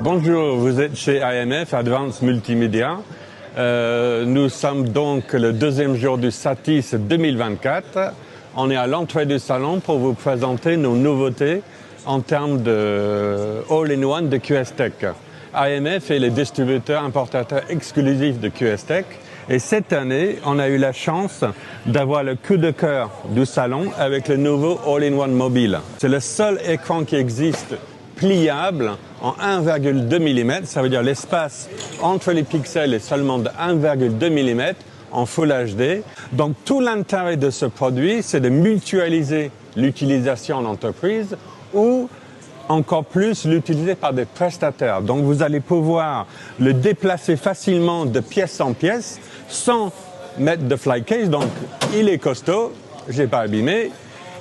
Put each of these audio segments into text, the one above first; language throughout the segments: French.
Bonjour, vous êtes chez AMF, Advanced Multimedia. Nous sommes donc le deuxième jour du Satis 2024. On est à l'entrée du salon pour vous présenter nos nouveautés en termes de all-in-one de QS-Tech. AMF est le distributeur importateur exclusif de QS-Tech. Et cette année, on a eu la chance d'avoir le coup de cœur du salon avec le nouveau All-in-One mobile. C'est le seul écran qui existe pliable en 1,2 mm, ça veut dire l'espace entre les pixels est seulement de 1,2 mm en Full HD. Donc tout l'intérêt de ce produit, c'est de mutualiser l'utilisation en entreprise ou encore plus l'utiliser par des prestataires. Donc vous allez pouvoir le déplacer facilement de pièce en pièce sans mettre de fly case. Donc il est costaud, je l'ai pas abîmé.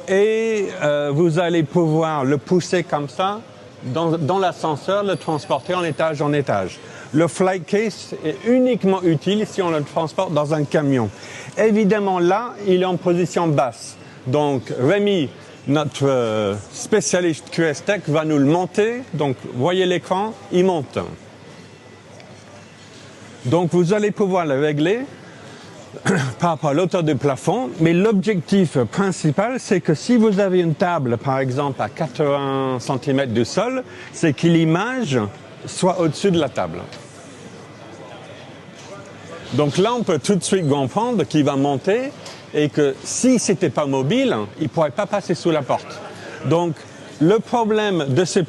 Et vous allez pouvoir le pousser comme ça dans l'ascenseur, le transporter en étage en étage. Le fly case est uniquement utile si on le transporte dans un camion. Évidemment là, il est en position basse. Donc Rémi, notre spécialiste QS-Tech, va nous le monter. Donc, voyez l'écran, il monte. Donc, vous allez pouvoir le régler par rapport à l'auteur du plafond. Mais l'objectif principal, c'est que si vous avez une table, par exemple, à 80 cm du sol, c'est que l'image soit au-dessus de la table. Donc là, on peut tout de suite comprendre qu'il va monter et que si c'était pas mobile, il pourrait pas passer sous la porte. Donc, le problème de ces,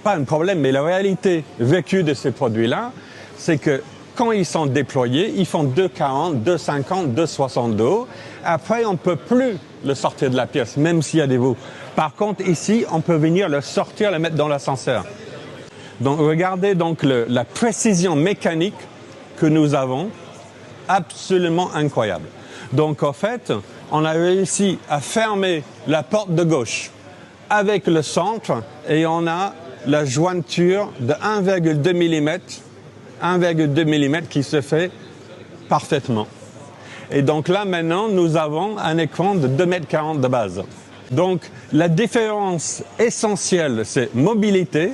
pas un problème, mais la réalité vécue de ces produits-là, c'est que quand ils sont déployés, ils font 2,40, 2,50, 2,60 de haut. Après, on peut plus le sortir de la pièce, même s'il y a des veaux. Par contre, ici, on peut venir le sortir, le mettre dans l'ascenseur. Donc, regardez donc la précision mécanique que nous avons, absolument incroyable. Donc, en fait, on a réussi à fermer la porte de gauche avec le centre et on a la jointure de 1,2 mm, 1,2 mm qui se fait parfaitement. Et donc là, maintenant, nous avons un écran de 2,40 m de base. Donc, la différence essentielle, c'est mobilité.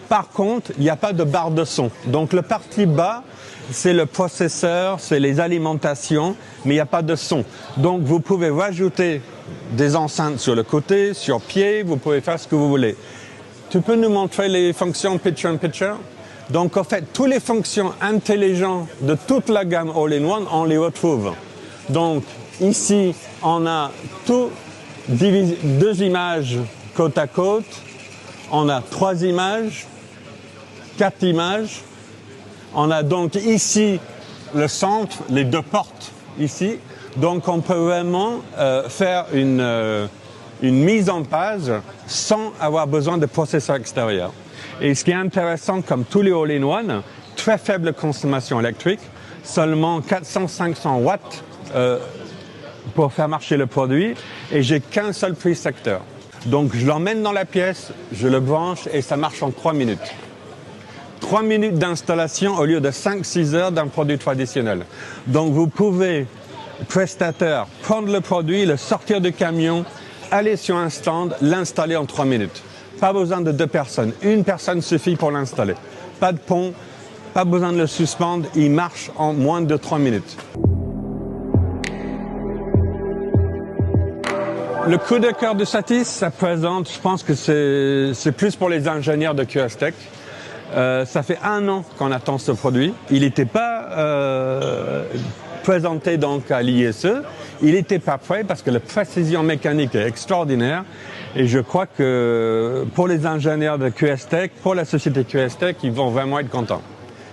Par contre, il n'y a pas de barre de son. Donc, le parti bas, c'est le processeur, c'est les alimentations, mais il n'y a pas de son. Donc, vous pouvez rajouter des enceintes sur le côté, sur pied, vous pouvez faire ce que vous voulez. Tu peux nous montrer les fonctions picture-in-picture? Donc, en fait, toutes les fonctions intelligentes de toute la gamme All-in-One, on les retrouve. Donc, ici, on a deux images côte à côte. On a 3 images, 4 images. On a donc ici le centre, les 2 portes ici. Donc, on peut vraiment faire une mise en page sans avoir besoin de processeur extérieur. Et ce qui est intéressant, comme tous les all-in-one, très faible consommation électrique, seulement 400-500 watts pour faire marcher le produit, et j'ai qu'un seul prix secteur. Donc je l'emmène dans la pièce, je le branche et ça marche en 3 minutes. 3 minutes d'installation au lieu de 5-6 heures d'un produit traditionnel. Donc vous pouvez, prestataire, prendre le produit, le sortir du camion, aller sur un stand, l'installer en 3 minutes. Pas besoin de 2 personnes. Une personne suffit pour l'installer. Pas de pont, pas besoin de le suspendre. Il marche en moins de 3 minutes. Le coup de cœur de Satis, ça présente, je pense que c'est plus pour les ingénieurs de QS-Tech. Ça fait 1 an qu'on attend ce produit. Il n'était pas présenté donc à l'ISE. Il n'était pas prêt parce que la précision mécanique est extraordinaire. Et je crois que pour les ingénieurs de QS-Tech, pour la société QS-Tech, ils vont vraiment être contents.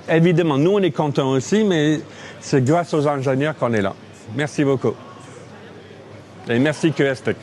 Évidemment, nous on est contents aussi, mais c'est grâce aux ingénieurs qu'on est là. Merci beaucoup. Et merci QS-Tech.